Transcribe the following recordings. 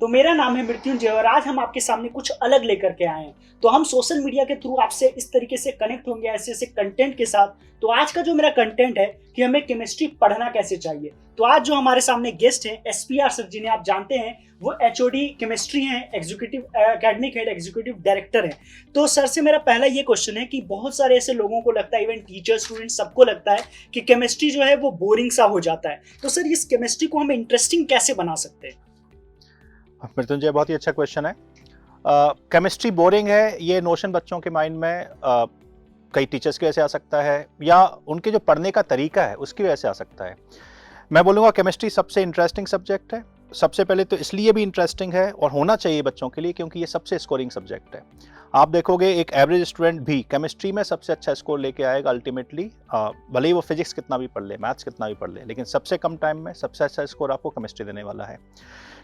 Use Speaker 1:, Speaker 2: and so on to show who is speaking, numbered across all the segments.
Speaker 1: तो मेरा नाम है मृत्युंजय और आज हम आपके सामने कुछ अलग लेकर के आए हैं। तो हम सोशल मीडिया के थ्रू आपसे इस तरीके से कनेक्ट होंगे ऐसे ऐसे कंटेंट के साथ। तो आज का जो मेरा कंटेंट है कि हमें केमिस्ट्री पढ़ना कैसे चाहिए। तो आज जो हमारे सामने गेस्ट हैं SPR सर, जिन्हें आप जानते हैं, वो HOD केमिस्ट्री हैं, executive academic head, executive director हैं। तो सर से मेरा पहला ये क्वेश्चन है कि बहुत सारे ऐसे लोगों को लगता है, इवन टीचर स्टूडेंट सबको लगता है कि केमिस्ट्री जो है वो बोरिंग सा हो जाता है। तो सर इस केमिस्ट्री को हम इंटरेस्टिंग कैसे बना सकते हैं?
Speaker 2: मृत्युंजय, बहुत ही अच्छा क्वेश्चन है। केमिस्ट्री बोरिंग है, ये नोशन बच्चों के माइंड में कई टीचर्स की वजह से आ सकता है या उनके जो पढ़ने का तरीका है उसकी वजह से आ सकता है। मैं बोलूँगा केमिस्ट्री सबसे इंटरेस्टिंग सब्जेक्ट है। सबसे पहले तो इसलिए भी इंटरेस्टिंग है और होना चाहिए बच्चों के लिए क्योंकि ये सबसे स्कोरिंग सब्जेक्ट है। आप देखोगे एक एवरेज स्टूडेंट भी केमिस्ट्री में सबसे अच्छा स्कोर लेके आएगा अल्टीमेटली, भले ही वो फिजिक्स कितना भी पढ़ ले, मैथ्स कितना भी पढ़ ले, लेकिन सबसे कम टाइम में सबसे अच्छा स्कोर आपको केमिस्ट्री देने वाला है।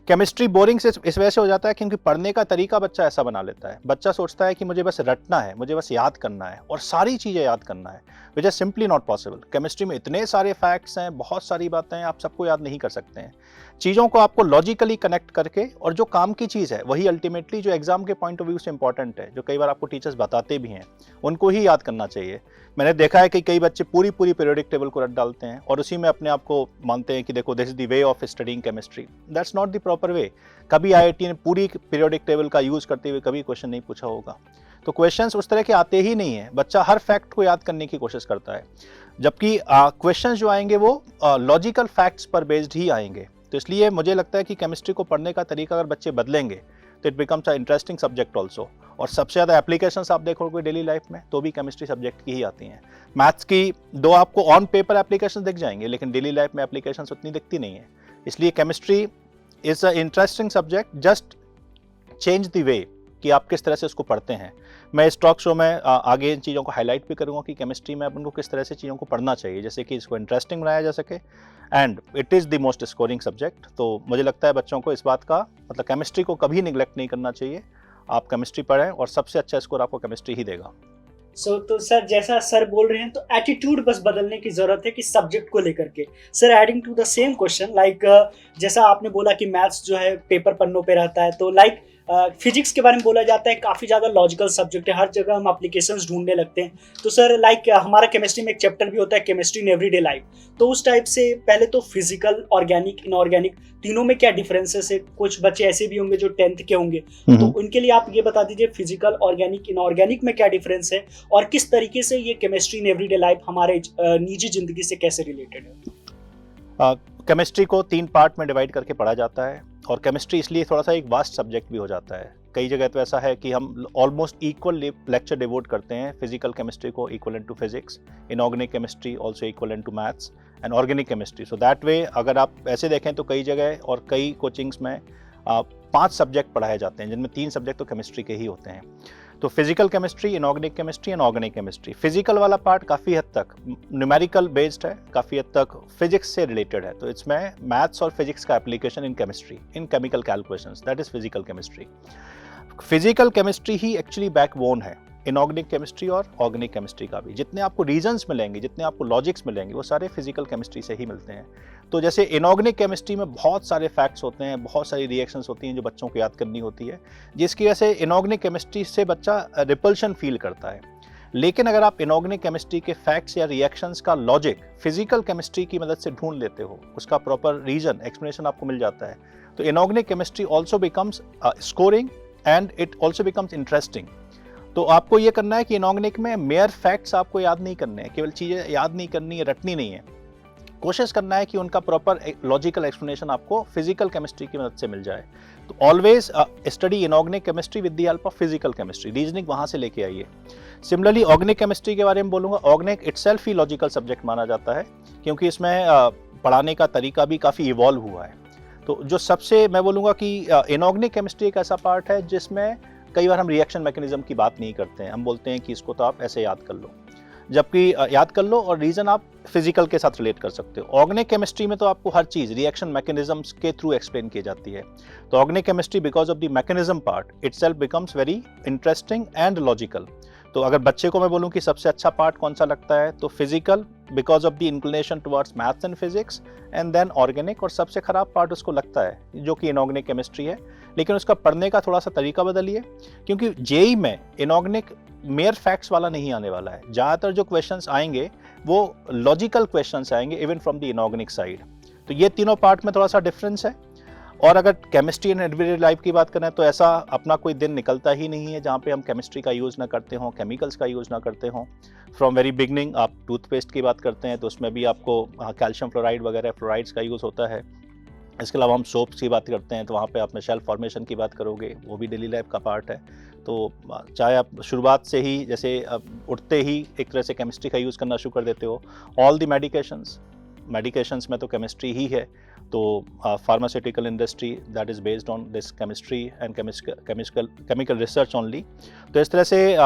Speaker 2: केमिस्ट्री बोरिंग से इस वजह से हो जाता है क्योंकि पढ़ने का तरीका बच्चा ऐसा बना लेता है। बच्चा सोचता है कि मुझे बस रटना है, मुझे बस याद करना है और सारी चीज़ें याद करना है, which is simply not possible. Chemistry में इतने सारे फैक्ट्स हैं, बहुत सारी बातें हैं, आप सबको याद नहीं कर सकते हैं। चीज़ों को आपको लॉजिकली कनेक्ट करके, और जो काम की चीज़ है वही अल्टीमेटली जो एग्जाम के पॉइंट ऑफ व्यू से इंपॉर्टेंट है, जो कई बार आपको टीचर्स बताते भी हैं, उनको ही याद करना चाहिए। मैंने देखा है कि कई बच्चे पूरी पीरियोडिक टेबल को रट डालते हैं और उसी में अपने आप को मानते हैं कि देखो this is the way of studying chemistry. That's not the proper way. कभी IIT ने पूरी पीरियोडिक टेबल का यूज करते हुए कभी क्वेश्चन नहीं पूछा होगा। तो क्वेश्चंस उस तरह के आते ही नहीं है। बच्चा हर फैक्ट को याद करने की कोशिश करता है, जबकि क्वेश्चंस जो आएंगे वो लॉजिकल फैक्ट्स पर बेस्ड ही आएंगे। तो इसलिए मुझे लगता है कि केमिस्ट्री को पढ़ने का तरीका अगर बच्चे बदलेंगे तो it becomes a interesting subject also. और सबसे ज़्यादा एप्लीकेशंस आप देखोगे डेली लाइफ में तो भी केमिस्ट्री सब्जेक्ट की ही आती हैं। मैथ्स की दो आपको ऑन पेपर एप्लीकेशन दिख जाएंगे, लेकिन डेली लाइफ में एप्लीकेशंस उतनी दिखती नहीं है। इसलिए chemistry is a interesting subject, just change the way कि आप किस तरह से उसको पढ़ते हैं। मैं इस टॉक शो में आगे इन चीज़ों को हाईलाइट भी करूँगा कि केमिस्ट्री में अपन को किस तरह से चीज़ों को पढ़ना चाहिए, जैसे कि इसको इंटरेस्टिंग बनाया जा सके, and it is the most scoring subject. तो मुझे लगता है बच्चों को इस बात का मतलब केमिस्ट्री को कभी निगलेक्ट नहीं करना चाहिए। आप केमिस्ट्री पढ़ें और सबसे अच्छा स्कोर आपको केमिस्ट्री ही देगा।
Speaker 1: तो सर जैसा सर बोल रहे हैं, तो एटीट्यूड बस बदलने की जरूरत है कि सब्जेक्ट को लेकर के। Sir adding to the same question, like जैसा आपने बोला कि मैथ्स जो है पेपर पन्नों पे रहता है, तो लाइक फिजिक्स के बारे में बोला जाता है काफ़ी ज़्यादा लॉजिकल सब्जेक्ट है, हर जगह हम एप्लीकेशंस ढूंढने लगते हैं। तो सर लाइक हमारा केमिस्ट्री में एक चैप्टर भी होता है केमिस्ट्री इन एवरीडे लाइफ। तो उस टाइप से पहले तो फिजिकल, ऑर्गेनिक, इनऑर्गेनिक तीनों में क्या डिफरेंसेस है? कुछ बच्चे ऐसे भी होंगे जो 10th के होंगे, तो उनके लिए आप ये बता दीजिए फिजिकल, ऑर्गेनिक, इनऑर्गेनिक में क्या डिफरेंस है और किस तरीके से ये केमिस्ट्री इन एवरीडे लाइफ हमारे निजी जिंदगी से कैसे रिलेटेड है?
Speaker 2: केमिस्ट्री को 3 पार्ट में डिवाइड करके पढ़ा जाता है और केमिस्ट्री इसलिए थोड़ा सा एक वास्ट सब्जेक्ट भी हो जाता है। कई जगह तो ऐसा है कि हम ऑलमोस्ट इक्वल लेक्चर डिवोट करते हैं फिजिकल केमिस्ट्री को equivalent to physics, inorganic chemistry also equivalent to maths and organic chemistry. So that way अगर आप ऐसे देखें तो कई जगह और कई कोचिंग्स में 5 सब्जेक्ट पढ़ाए जाते हैं, जिनमें 3 सब्जेक्ट तो केमिस्ट्री के ही होते हैं। तो physical chemistry, inorganic chemistry and organic chemistry. Physical वाला पार्ट काफ़ी हद तक न्यूमेरिकल बेस्ड है, काफ़ी हद तक फिजिक्स से रिलेटेड है। तो इसमें मैथ्स और फिजिक्स का application in chemistry, in chemical calculations, that is physical chemistry. Physical chemistry he actually backbone है इनऑर्गेनिक केमिस्ट्री और ऑर्गेनिक केमिस्ट्री का भी। जितने आपको रीजन्स मिलेंगे, जितने आपको लॉजिक्स मिलेंगे, वो सारे फिजिकल केमिस्ट्री से ही मिलते हैं। तो जैसे इनऑर्गेनिक केमिस्ट्री में बहुत सारे फैक्ट्स होते हैं, बहुत सारी रिएक्शंस होती हैं जो बच्चों को याद करनी होती है, जिसकी वजह से इनऑर्गेनिक केमिस्ट्री से बच्चा रिपल्शन फील करता है। लेकिन अगर आप इनऑर्गेनिक केमिस्ट्री के फैक्ट्स या रिएक्शंस का लॉजिक फिजिकल केमिस्ट्री की मदद से ढूंढ लेते हो, उसका प्रॉपर रीजन, एक्सप्लेनेशन आपको मिल जाता है, तो inorganic chemistry also becomes scoring and it also becomes interesting. तो आपको ये करना है कि इनऑर्गेनिक में मेयर फैक्ट्स आपको याद नहीं करने हैं, केवल चीज़ें याद नहीं करनी है, रटनी नहीं है। कोशिश करना है कि उनका प्रॉपर लॉजिकल एक्सप्लेनेशन आपको फिजिकल केमिस्ट्री की मदद से मिल जाए। तो always study inorganic chemistry with the help of physical chemistry, reasoning वहाँ से लेके आइए। सिमिलरली ऑर्गेनिक केमिस्ट्री के बारे में बोलूँगा, ऑर्गेनिक इटसेल्फ ही लॉजिकल सब्जेक्ट माना जाता है क्योंकि इसमें पढ़ाने का तरीका भी काफ़ी इवॉल्व हुआ है। तो जो सबसे मैं बोलूँगा कि इनऑर्गेनिक केमिस्ट्री एक ऐसा पार्ट है जिसमें कई बार हम रिएक्शन मैकेनिज्म की बात नहीं करते हैं। हम बोलते हैं कि इसको तो आप ऐसे याद कर लो, जबकि याद कर लो और रीजन आप फिजिकल के साथ रिलेट कर सकते हो। ऑर्गेनिक केमिस्ट्री में तो आपको हर चीज़ रिएक्शन मैकेनिज्म्स के थ्रू एक्सप्लेन की जाती है। तो organic chemistry because of the mechanism part itself becomes very interesting and logical. तो अगर बच्चे को मैं बोलूँ कि सबसे अच्छा पार्ट कौन सा लगता है, तो physical because of the inclination towards maths and physics, and then organic, और सबसे खराब पार्ट उसको लगता है जो कि इनऑर्गेनिक केमिस्ट्री है, लेकिन उसका पढ़ने का थोड़ा सा तरीका बदलिए, क्योंकि जेई में इनऑर्गेनिक मेयर फैक्ट्स वाला नहीं आने वाला है। ज़्यादातर जो क्वेश्चंस आएंगे वो लॉजिकल क्वेश्चंस आएंगे even from the inorganic side. तो ये तीनों पार्ट में थोड़ा सा डिफरेंस है। और अगर केमिस्ट्री एंड एवरीडे लाइफ की बात करें तो ऐसा अपना कोई दिन निकलता ही नहीं है जहाँ पे हम केमिस्ट्री का यूज़ ना करते हों, केमिकल्स का यूज़ ना करते हों। फ्रॉम वेरी बिगनिंग आप टूथपेस्ट की बात करते हैं तो उसमें भी आपको कैल्शियम फ्लोराइड वगैरह फ्लोराइड्स का यूज़ होता है। इसके अलावा हम सोप्स की बात करते हैं तो वहाँ पे आप शेल फॉर्मेशन की बात करोगे, वो भी डेली लाइफ का पार्ट है। तो चाहे आप शुरुआत से ही जैसे उठते ही एक तरह से केमिस्ट्री का यूज़ करना शुरू कर देते हो, ऑल द मेडिकेशंस में तो केमिस्ट्री ही है। तो pharmaceutical industry that is based on this chemistry and chemical research only. तो इस तरह से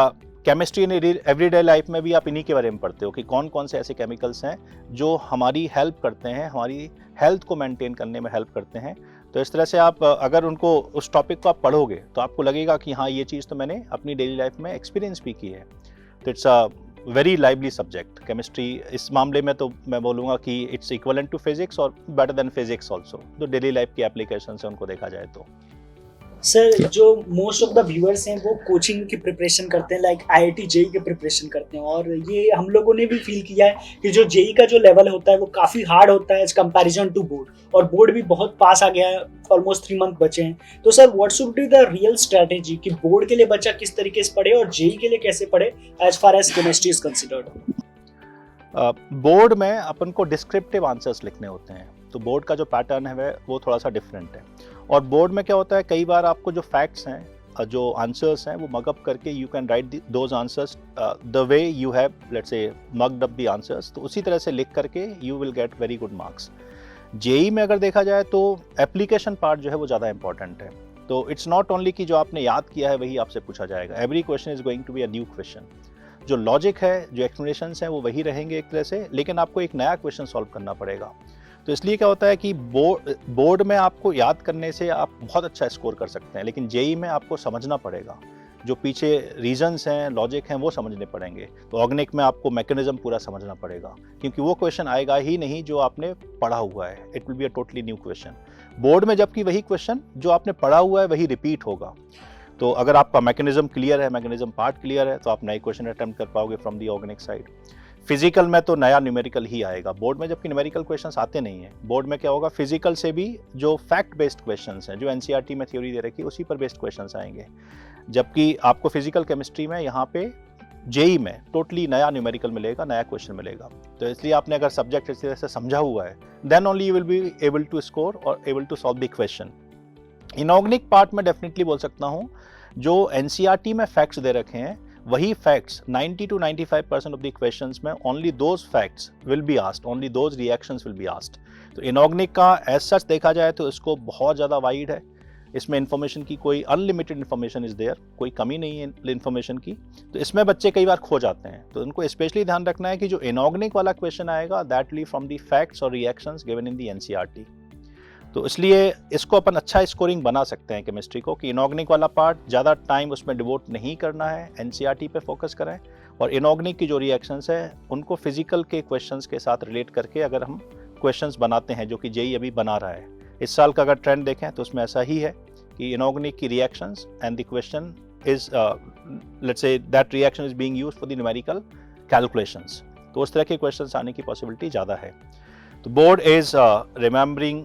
Speaker 2: केमिस्ट्री इन एवरीडे लाइफ में भी आप इन्हीं के बारे में पढ़ते हो कि कौन कौन से ऐसे केमिकल्स हैं जो हमारी हेल्प करते हैं, हमारी हेल्थ को मेंटेन करने में हेल्प करते हैं। तो इस तरह से आप अगर उनको उस टॉपिक को आप पढ़ोगे तो आपको लगेगा कि हाँ ये चीज़ तो मैंने अपनी डेली लाइफ में एक्सपीरियंस भी की है। तो it's a very lively subject chemistry. इस मामले में तो मैं बोलूँगा कि इट्स इक्वलेंट टू फिजिक्स और बेटर देन फिजिक्स ऑल्सो, जो डेली लाइफ की एप्लीकेशन है उनको देखा जाए तो।
Speaker 1: सर जो मोस्ट ऑफ द व्यूअर्स हैं वो कोचिंग की प्रिपरेशन करते हैं, लाइक आईआईटी जेई की प्रिपरेशन करते हैं, और ये हम लोगों ने भी फील किया है कि जो जेई का जो लेवल होता है वो काफ़ी हार्ड होता है एज कंपैरिजन टू बोर्ड, और बोर्ड भी बहुत पास आ गया है, ऑलमोस्ट 3 मंथ बचे हैं। तो sir what should be the real strategy कि बोर्ड के लिए बच्चा किस तरीके से पढ़े और जेई के लिए कैसे पढ़े as far as chemistry is considered?
Speaker 2: Board में अपन को डिस्क्रिप्टिव आंसर्स लिखने होते हैं, तो बोर्ड का जो पैटर्न है वो थोड़ा सा डिफरेंट है। और बोर्ड में क्या होता है, कई बार आपको जो फैक्ट्स हैं, जो आंसर्स हैं वो मगअप करके you can write those answers the way you have let's say mugged up the answers, तो उसी तरह से लिख करके you will get very good marks. JEE में अगर देखा जाए तो एप्लीकेशन पार्ट जो है वो ज़्यादा इंपॉर्टेंट है। तो इट्स नॉट ओनली कि जो आपने याद किया है वही आपसे पूछा जाएगा, every question is going to be a new question. जो लॉजिक है, जो एक्सप्लेनेशंस हैं वो वही रहेंगे एक तरह से, लेकिन आपको एक नया क्वेश्चन सॉल्व करना पड़ेगा। तो इसलिए क्या होता है कि बोर्ड में आपको याद करने से आप बहुत अच्छा स्कोर कर सकते हैं, लेकिन जेई में आपको समझना पड़ेगा, जो पीछे रीजंस हैं, लॉजिक हैं, वो समझने पड़ेंगे। तो ऑर्गेनिक में आपको मैकेनिज्म पूरा समझना पड़ेगा, क्योंकि वो क्वेश्चन आएगा ही नहीं जो आपने पढ़ा हुआ है, it will be a totally new question. Board में जबकि वही क्वेश्चन जो आपने पढ़ा हुआ है वही रिपीट होगा। तो अगर आपका मैकेनिज्म क्लियर है, मैकेनिज्म पार्ट क्लियर है, तो आप नए क्वेश्चन अटेम्प्ट कर पाओगे from the organic side. Physical में तो नया न्यूमेरिकल ही आएगा बोर्ड में, जबकि न्यूमेरिकल क्वेश्चंस आते नहीं हैं। बोर्ड में क्या होगा, फिजिकल से भी जो फैक्ट बेस्ड क्वेश्चंस हैं, जो एनसीईआरटी में थ्योरी दे रखी है उसी पर बेस्ड क्वेश्चंस आएंगे, जबकि आपको फिजिकल केमिस्ट्री में यहाँ पे जेई में टोटली नया न्यूमेरिकल मिलेगा, नया क्वेश्चन मिलेगा। तो इसलिए आपने अगर सब्जेक्ट इस तरह से समझा हुआ है, then only you will be able to score और able to solve the question. Inorganic part में डेफिनेटली बोल सकता हूँ, जो एनसीईआरटी में फैक्ट्स दे रखे हैं वही facts 90 to 95% of the questions में only those facts will be asked, only those reactions will be asked. तो इनऑर्गेनिक का एज सच देखा जाए तो इसको बहुत ज़्यादा वाइड है, इसमें इन्फॉर्मेशन की कोई अनलिमिटेड इन्फॉर्मेशन इज देयर, कोई कमी नहीं है इन्फॉर्मेशन की। तो इसमें बच्चे कई बार खो जाते हैं, तो उनको स्पेशली ध्यान रखना है कि जो इनऑर्गेनिक वाला क्वेश्चन आएगा that will be from the facts और reactions given in the NCERT. तो इसलिए इसको अपन अच्छा स्कोरिंग बना सकते हैं केमिस्ट्री को, कि इनऑर्गेनिक वाला पार्ट ज़्यादा टाइम उसमें डिवोट नहीं करना है, एनसीईआरटी पे फोकस करें, और इनऑर्गेनिक की जो रिएक्शंस है उनको फिजिकल के क्वेश्चंस के साथ रिलेट करके अगर हम क्वेश्चंस बनाते हैं, जो कि जेई अभी बना रहा है। इस साल का अगर ट्रेंड देखें तो उसमें ऐसा ही है कि इनऑर्गेनिक की reactions and the question is let's say that reaction is being used for the numerical calculations. तो उस तरह के क्वेश्चंस आने की पॉसिबिलिटी ज़्यादा है। The board is remembering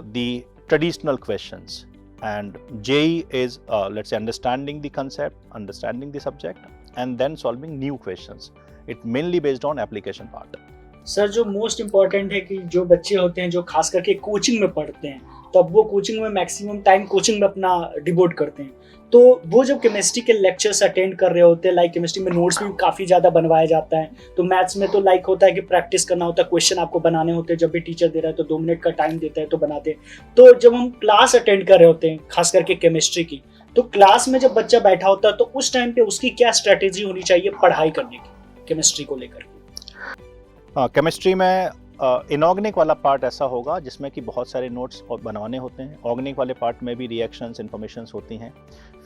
Speaker 2: the traditional questions, and JEE is let's say understanding the concept, understanding the subject, and then solving new questions. It mainly based on application part.
Speaker 1: Sir जो most important है कि जो बच्चे होते हैं जो खास करके कोचिंग में पढ़ते हैं, तब वो कोचिंग में मैक्सिमम टाइम कोचिंग में अपना डिवोट करते हैं, तो वो जब केमिस्ट्री के लेक्चर्स अटेंड कर रहे होते हैं, लाइक केमिस्ट्री में नोट्स भी काफ़ी ज़्यादा बनवाया जाता है, तो मैथ्स में तो लाइक होता है कि प्रैक्टिस करना होता है, क्वेश्चन आपको बनाने होते हैं, जब भी टीचर दे रहा है तो 2 मिनट का टाइम देता है तो बनाते हैं। तो जब हम क्लास अटेंड कर रहे होते हैं खास करके केमिस्ट्री की, तो क्लास में जब बच्चा बैठा होता है तो उस टाइम पे उसकी क्या स्ट्रेटेजी होनी चाहिए पढ़ाई करने की केमिस्ट्री को लेकर?
Speaker 2: केमिस्ट्री में इनऑर्गेनिक वाला पार्ट ऐसा होगा जिसमें कि बहुत सारे नोट्स और बनवाने होते हैं। ऑर्गेनिक वाले पार्ट में भी रिएक्शंस, इन्फॉर्मेशंस होती हैं।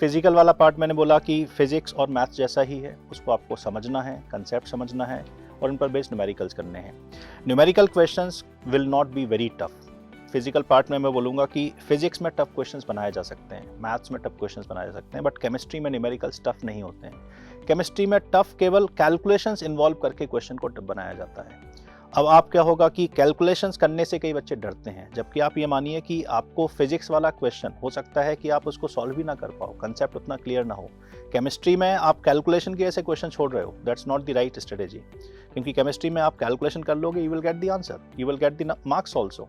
Speaker 2: फिजिकल वाला पार्ट मैंने बोला कि फिजिक्स और मैथ्स जैसा ही है, उसको आपको समझना है, कंसेप्ट समझना है और उन पर बेस्ड न्यूमेरिकल्स करने हैं। Numerical questions will not be very tough. Physical part में मैं बोलूँगा कि फिजिक्स में टफ क्वेश्चंस बनाए जा सकते हैं, मैथ्स में टफ क्वेश्चंस बनाए जा सकते हैं, बट केमिस्ट्री में न्यूमेरिकल्स टफ नहीं होते हैं। केमिस्ट्री में टफ केवल कैलकुलेशंस इन्वॉल्व करके क्वेश्चन को टफ बनाया जाता है। अब आप क्या होगा कि कैलकुलेशंस करने से कई बच्चे डरते हैं, जबकि आप ये मानिए कि आपको फिजिक्स वाला क्वेश्चन हो सकता है कि आप उसको सॉल्व ही ना कर पाओ, कंसेप्ट उतना क्लियर ना हो। केमिस्ट्री में आप कैलकुलेशन के ऐसे क्वेश्चन छोड़ रहे हो, that's not the right strategy, क्योंकि केमिस्ट्री में आप कैलकुलेशन कर लोगे, you will get the answer, you will get the marks also.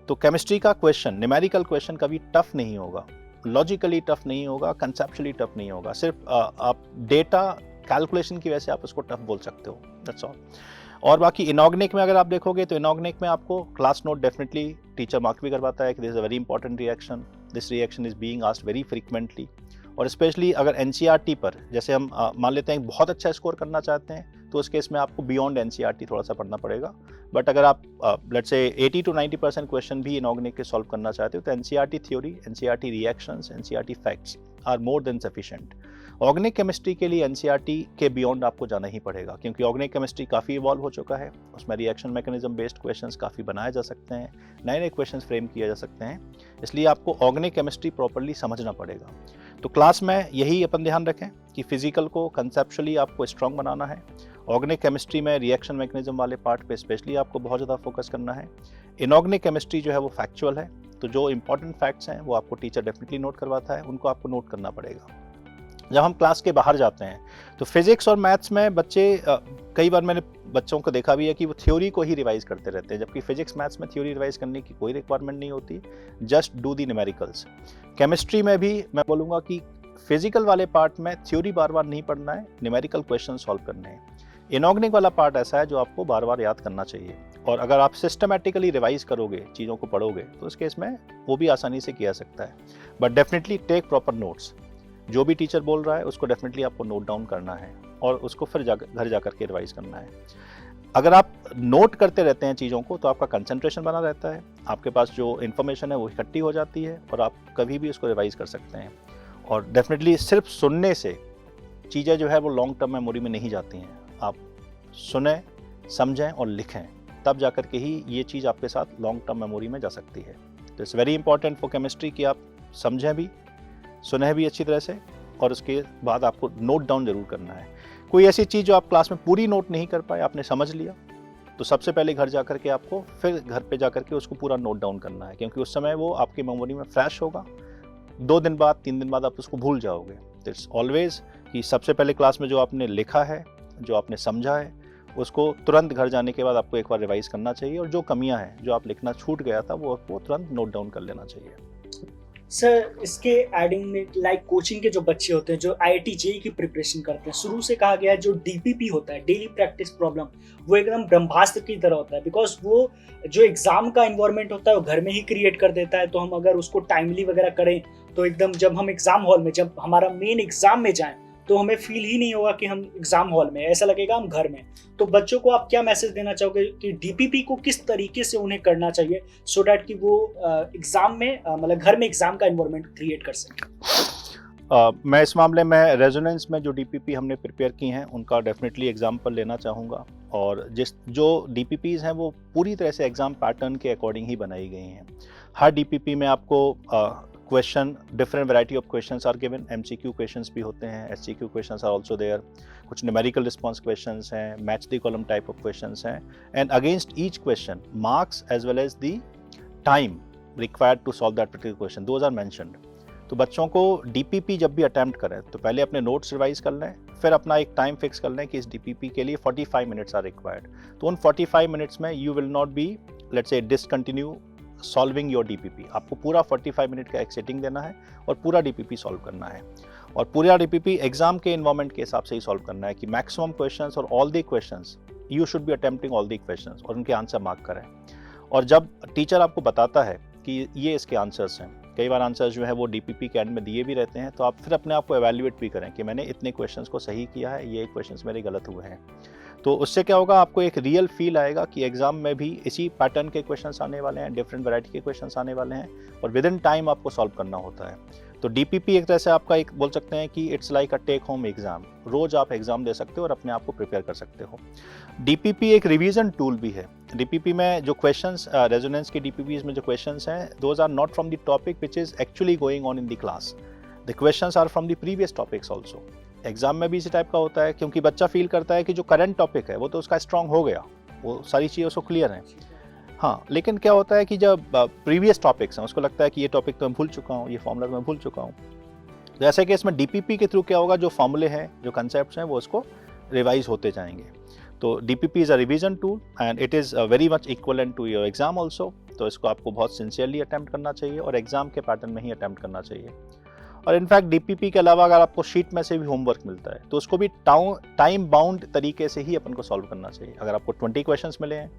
Speaker 2: तो केमिस्ट्री का क्वेश्चन, न्यूमेरिकल क्वेश्चन कभी टफ नहीं होगा, लॉजिकली टफ नहीं होगा, कंसेप्चुअली टफ नहीं होगा, सिर्फ आप डेटा कैलकुलेशन की वजह से आप उसको टफ बोल सकते हो, दैट्स ऑल। और बाकी इनऑर्गेनिक में अगर आप देखोगे तो इनऑर्गेनिक में आपको class note definitely teacher mark भी करवाता है कि this is a very important reaction, this reaction is being asked very frequently. और स्पेशली अगर एनसीईआरटी पर, जैसे हम मान लेते हैं बहुत अच्छा स्कोर करना चाहते हैं, तो उस केस में आपको बियॉन्ड एनसीईआरटी थोड़ा सा पढ़ना पड़ेगा। बट अगर आप लेट्स से 80 to 90% क्वेश्चन भी इनऑर्गेनिक के सॉल्व करना चाहते हो, तो NCERT theory, NCERT reactions, NCERT facts are more than sufficient. Organic chemistry के लिए एनसीईआरटी के बियॉन्ड आपको जाना ही पड़ेगा, क्योंकि ऑर्गेनिक केमिस्ट्री काफ़ी इवॉल्व हो चुका है, उसमें रिएक्शन मैकेनिज्म बेस्ड क्वेश्चंस काफ़ी बनाए जा सकते हैं, नए नए क्वेश्चंस फ्रेम किए जा सकते हैं, इसलिए आपको ऑर्गेनिक केमिस्ट्री प्रॉपर्ली समझना पड़ेगा। तो क्लास में यही अपन ध्यान रखें कि फिजिकल को कंसेप्चुअली आपको स्ट्रॉन्ग बनाना है, ऑर्गेनिक केमिस्ट्री में रिएक्शन मैकेनिज्म वाले पार्ट पे स्पेशली आपको बहुत ज़्यादा फोकस करना है। इनऑर्गेनिक केमिस्ट्री जो है वो फैक्चुअल है, तो जो इंपॉर्टेंट फैक्ट्स हैं वो आपको टीचर डेफिनेटली नोट करवाता है, उनको आपको नोट करना पड़ेगा। जब हम क्लास के बाहर जाते हैं तो फिजिक्स और मैथ्स में बच्चे कई बार मैंने बच्चों को देखा भी है कि वो थ्योरी को ही रिवाइज करते रहते हैं, जबकि फिजिक्स मैथ्स में थ्योरी रिवाइज करने की कोई रिक्वायरमेंट नहीं होती, just do the numericals. Chemistry में भी मैं बोलूँगा कि फिजिकल वाले पार्ट में थ्योरी बार बार नहीं पढ़ना है, न्यूमेरिकल क्वेश्चन सॉल्व करने हैं। इनऑर्गेनिक वाला पार्ट ऐसा है जो आपको बार बार याद करना चाहिए, और अगर आप सिस्टमैटिकली रिवाइज करोगे, चीज़ों को पढ़ोगे, तो इस केस में वो भी आसानी से किया सकता है। But definitely take proper notes, जो भी टीचर बोल रहा है उसको डेफिनेटली आपको नोट डाउन करना है और उसको फिर घर जा करके रिवाइज करना है। अगर आप नोट करते रहते हैं चीज़ों को तो आपका कंसंट्रेशन बना रहता है, आपके पास जो इन्फॉर्मेशन है वो इकट्ठी हो जाती है और आप कभी भी उसको रिवाइज कर सकते हैं। और डेफिनेटली सिर्फ सुनने से चीज़ें जो है वो लॉन्ग टर्म मेमोरी में नहीं जाती हैं, आप सुने, समझें और लिखें, तब जा कर के ही ये चीज़ आपके साथ लॉन्ग टर्म मेमोरी में जा सकती है। तो it's very important for chemistry कि आप समझें भी, सुने भी अच्छी तरह से, और उसके बाद आपको नोट डाउन जरूर करना है। कोई ऐसी चीज़ जो आप क्लास में पूरी नोट नहीं कर पाए, आपने समझ लिया, तो सबसे पहले घर जा कर के आपको फिर घर पे जा कर के उसको पूरा नोट डाउन करना है, क्योंकि उस समय वो आपकी मेमोरी में फ्लैश होगा। 2 दिन बाद, 3 दिन बाद आप उसको भूल जाओगे। इट्स ऑलवेज कि सबसे पहले क्लास में जो आपने लिखा है, जो आपने समझा है, उसको तुरंत घर जाने के बाद आपको एक बार रिवाइज करना चाहिए, और जो कमियां हैं, जो आप लिखना छूट गया था, वो तुरंत नोट डाउन कर लेना चाहिए।
Speaker 1: सर, इसके एडिंग में लाइक कोचिंग के जो बच्चे होते हैं जो IIT JEE की प्रिपरेशन करते हैं, शुरू से कहा गया है जो DPP होता है, डेली प्रैक्टिस प्रॉब्लम, वो एकदम ब्रह्मास्त्र की तरह होता है, बिकॉज वो जो एग्जाम का इन्वायरमेंट होता है वो घर में ही क्रिएट कर देता है। तो हम अगर उसको टाइमली वगैरह करें तो एकदम जब हम एग्जाम हॉल में, जब हमारा मेन एग्जाम में जाएं, तो हमें फील ही नहीं होगा कि हम एग्जाम हॉल में, ऐसा लगेगा हम घर में। तो बच्चों को आप क्या मैसेज देना चाहोगे कि DPP को किस तरीके से उन्हें करना चाहिए सो डैट कि वो एग्जाम में मतलब घर में एग्जाम का एनवायरनमेंट क्रिएट कर सकें?
Speaker 2: मैं इस मामले में रेजोनेंस में जो DPP हमने प्रिपेयर की हैं उनका डेफिनेटली एग्जाम्पल लेना चाहूँगा, और जो DPPs हैं वो पूरी तरह से एग्जाम पैटर्न के अकॉर्डिंग ही बनाई गई हैं। हर DPP में आपको question, different variety of questions are given, MCQ questions भी होते हैं, SCQ questions are also there, कुछ न्यूमेरिकल रिस्पांस क्वेश्चंस हैं, match the column type of questions हैं, and against each question marks as well as the time required to solve that particular question, those are mentioned. तो बच्चों को DPP जब भी attempt करें तो पहले अपने नोट्स रिवाइज कर लें, फिर अपना एक टाइम फिक्स कर लें कि इस DPP के लिए 45 मिनट्स आर रिक्वायर्ड। तो उन 45 मिनट्स में you will not be let's say discontinue solving your DPP, आपको पूरा 45 मिनट का एक सेटिंग देना है और पूरा DPP सॉल्व करना है, और पूरा DPP एग्जाम के इन्वायरमेंट के हिसाब से ही सॉल्व करना है कि मैक्सिमम क्वेश्चंस और all the questions you should be attempting all the questions, और उनके आंसर मार्क करें। और जब टीचर आपको बताता है कि ये इसके आंसर्स हैं, कई बार आंसर्स जो है वो DPP के एंड में दिए भी रहते हैं, तो आप फिर अपने आप को एवेल्युएट भी करें कि मैंने इतने क्वेश्चंस को सही किया है, ये क्वेश्चंस मेरे गलत हुए हैं। तो उससे क्या होगा, आपको एक रियल फील आएगा कि एग्जाम में भी इसी पैटर्न के क्वेश्चंस आने वाले हैं, डिफरेंट वैरायटी के क्वेश्चंस आने वाले हैं, और विद इन टाइम आपको सॉल्व करना होता है। तो डीपीपी एक तरह से आपका एक बोल सकते हैं कि it's like a take home exam, रोज आप एग्जाम दे सकते हो और अपने आप को प्रिपेयर कर सकते हो। डीपीपी एक रिवीजन टूल भी है। डीपीपी में जो क्वेश्चंस रेजोनेंस की डीपीपीज में जो क्वेश्चंस हैं, those are not from the topic which is actually going on in the class, the questions are from the previous topics also. Exam में भी इसी टाइप का होता है, क्योंकि बच्चा फील करता है कि जो करंट टॉपिक है वो तो उसका स्ट्रांग हो गया, वो सारी चीज़ें उसको क्लियर हैं। हाँ, लेकिन क्या होता है कि जब प्रीवियस टॉपिक्स हैं उसको लगता है कि ये टॉपिक तो मैं भूल चुका हूँ, ये फॉर्मूला तो मैं भूल चुका हूँ। तो ऐसे केस में डीपीपी के थ्रू क्या होगा, जो फॉर्मूले हैं, जो कंसेप्ट्स हैं, वो उसको रिवाइज होते जाएंगे। तो DPP is a revision tool and it is very much equivalent to your exam also. तो इसको आपको बहुत सिंसियरली अटैम्प्ट करना चाहिए और एग्जाम के पैटर्न में ही अटैम्प्ट करना चाहिए। और इनफैक्ट डीपीपी के अलावा अगर आपको शीट में से भी होमवर्क मिलता है तो उसको भी टाइम बाउंड तरीके से ही अपन को सॉल्व करना चाहिए। अगर आपको 20 क्वेश्चंस मिले हैं,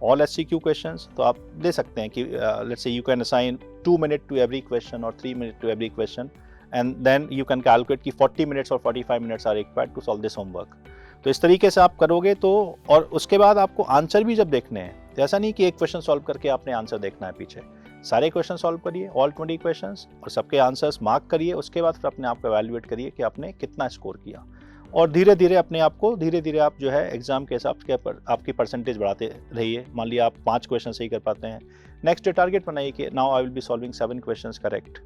Speaker 2: ऑल एससीक्यू क्वेश्चंस, तो आप दे सकते हैं कि let's say you can assign 2 minute to every question और 3 minute to every question, and then you can calculate कि 40 मिनट्स और 45 minutes are required to solve this homework. तो इस तरीके से आप करोगे तो, और उसके बाद आपको आंसर भी जब देखने हैं तो ऐसा नहीं कि एक क्वेश्चन सॉल्व करके आपने आंसर देखना है पीछे, सारे क्वेश्चन सॉल्व करिए, ऑल 20 क्वेश्चंस, और सबके आंसर्स मार्क करिए। उसके बाद फिर अपने आप को एवेल्युएट करिए कि आपने कितना स्कोर किया, और धीरे धीरे अपने आप को आप जो है एग्जाम के हिसाब से आपकी परसेंटेज बढ़ाते रहिए। मान लिया आप 5 क्वेश्चन सही कर पाते हैं, नेक्स्ट डे टारगेट बनाइए कि now I will be solving 7 questions correct,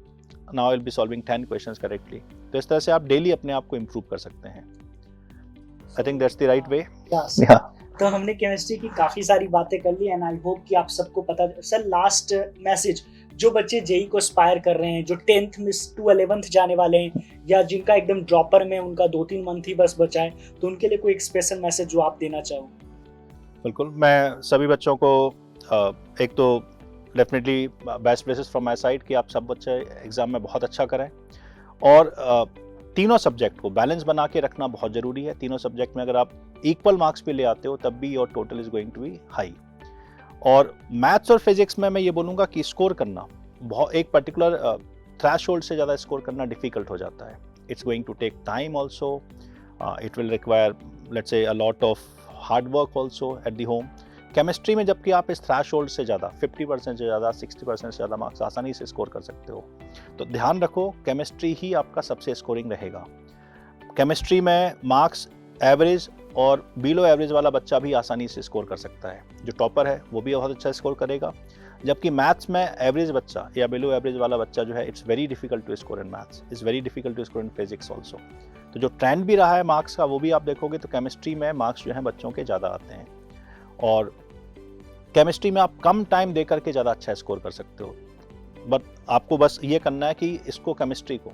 Speaker 2: now I will be solving 10 questions correctly. तो इस तरह से आप डेली अपने आप को इम्प्रूव कर सकते हैं। I think that's the right way.
Speaker 1: तो हमने केमिस्ट्री की काफी सारी बातें कर ली एंड आई होप कि आप सबको पता। सर, लास्ट मैसेज जो बच्चे जेई को एस्पायर कर रहे हैं, जो 10th में टू 11th जाने वाले हैं, या जिनका एकदम ड्रॉपर में उनका 2-3 मंथ ही बस बचा है, तो उनके लिए कोई एक स्पेशल मैसेज जो आप देना चाहो?
Speaker 2: बिल्कुल, मैं सभी बच्चों को एक तो definitely best wishes from my side कि आप सब बच्चे एग्जाम में बहुत अच्छा करें, और तीनों सब्जेक्ट को बैलेंस बना के रखना बहुत ज़रूरी है। तीनों सब्जेक्ट में अगर आप इक्वल मार्क्स भी ले आते हो तब भी your total is going to be high. और मैथ्स और फिजिक्स में मैं ये बोलूँगा कि स्कोर करना बहुत, एक पर्टिकुलर थ्रेशोल्ड से ज़्यादा स्कोर करना डिफ़िकल्ट हो जाता है। It's going to take time also, it will require let's say a lot of hard work also at the home. Chemistry में जबकि आप इस थ्रेशोल्ड से ज़्यादा 50% से ज़्यादा 60% से ज़्यादा मार्क्स आसानी से स्कोर कर सकते हो। तो ध्यान रखो, केमिस्ट्री ही आपका सबसे स्कोरिंग रहेगा। केमिस्ट्री में मार्क्स एवरेज और बिलो एवरेज वाला बच्चा भी आसानी से स्कोर कर सकता है। जो टॉपर है वो भी बहुत अच्छा स्कोर करेगा, जबकि मैथ्स में एवरेज बच्चा या बिलो एवरेज वाला बच्चा जो है, it's very difficult to score in maths, it's very difficult to score in physics also. तो जो ट्रेंड भी रहा है मार्क्स का वो भी आप देखोगे तो केमिस्ट्री में मार्क्स जो है बच्चों के ज़्यादा आते हैं, और केमिस्ट्री में आप कम टाइम दे करके ज़्यादा अच्छा स्कोर कर सकते हो। बट आपको बस ये करना है कि इसको केमिस्ट्री को,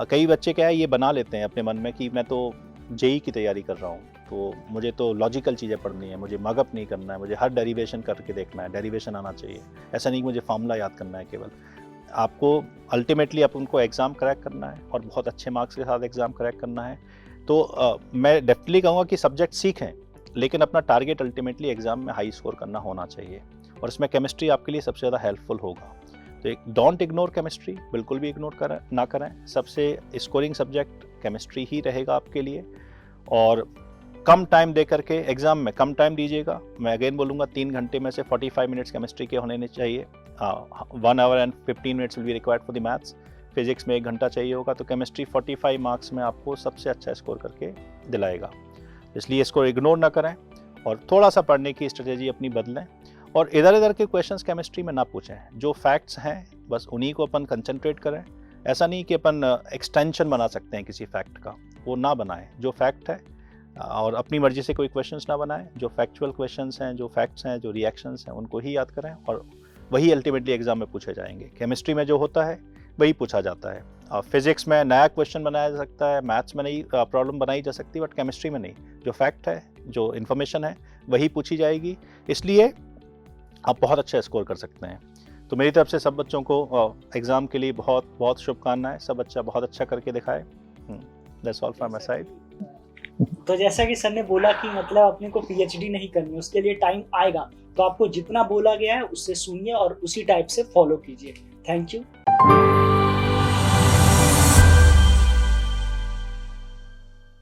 Speaker 2: कई बच्चे क्या है ये बना लेते हैं अपने मन में कि मैं तो जेई की तैयारी कर रहा हूँ तो मुझे तो लॉजिकल चीज़ें पढ़नी है, मुझे मगअप नहीं करना है, मुझे हर डेरिवेशन करके देखना है, डेरिवेशन आना चाहिए। ऐसा नहीं कि मुझे फार्मूला याद करना है केवल। आपको अल्टीमेटली आप उनको एग्ज़ाम क्रैक करना है और बहुत अच्छे मार्क्स के साथ एग्ज़ाम क्रैक करना है। तो मैं डेफिनेटली कहूँगा कि सब्जेक्ट सीखें, लेकिन अपना टारगेट अल्टीमेटली एग्जाम में हाई स्कोर करना होना चाहिए, और इसमें केमिस्ट्री आपके लिए सबसे ज़्यादा हेल्पफुल होगा। तो एक डोंट इग्नोर केमिस्ट्री, बिल्कुल भी इग्नोर ना करें। सबसे स्कोरिंग सब्जेक्ट केमिस्ट्री ही रहेगा आपके लिए, और कम टाइम दे करके एग्जाम में कम टाइम दीजिएगा। मैं अगेन बोलूँगा 3 घंटे में से 45 मिनट्स केमिस्ट्री के होने चाहिए, 1 hour and 15 minutes will be required for the maths. Physics में 1 घंटा चाहिए होगा, तो केमिस्ट्री 45 मार्क्स में आपको सबसे अच्छा स्कोर करके दिलाएगा। इसलिए इसको इग्नोर ना करें और थोड़ा सा पढ़ने की स्ट्रेटेजी अपनी बदलें, और इधर उधर के क्वेश्चंस केमिस्ट्री में ना पूछें। जो फैक्ट्स हैं बस उन्हीं को अपन कंसंट्रेट करें। ऐसा नहीं कि अपन एक्सटेंशन बना सकते हैं किसी फैक्ट का, वो ना बनाएं। जो फैक्ट है, और अपनी मर्जी से कोई क्वेश्चंस ना बनाएं। जो फैक्चुअल क्वेश्चंस हैं, जो फैक्ट्स हैं, जो रिएक्शंस हैं, उनको ही याद करें, और वही अल्टीमेटली एग्जाम में पूछे जाएंगे। केमिस्ट्री में जो होता है वही पूछा जाता है। फिजिक्स में नया क्वेश्चन बनाया जा सकता है, मैथ्स में नई प्रॉब्लम बनाई जा सकती है, बट केमिस्ट्री में नहीं। जो फैक्ट है, जो इन्फॉर्मेशन है, वही पूछी जाएगी। इसलिए आप बहुत अच्छा स्कोर कर सकते हैं। तो मेरी तरफ से सब बच्चों को एग्ज़ाम के लिए बहुत बहुत शुभकामनाएं। सब बच्चा बहुत अच्छा करके दिखाए। That's all from my side.
Speaker 1: तो जैसा कि सर ने बोला कि मतलब अपने को पीएचडी नहीं करनी, उसके लिए टाइम आएगा, तो आपको जितना बोला गया है उससे सुनिए और उसी टाइप से फॉलो कीजिए। Thank you.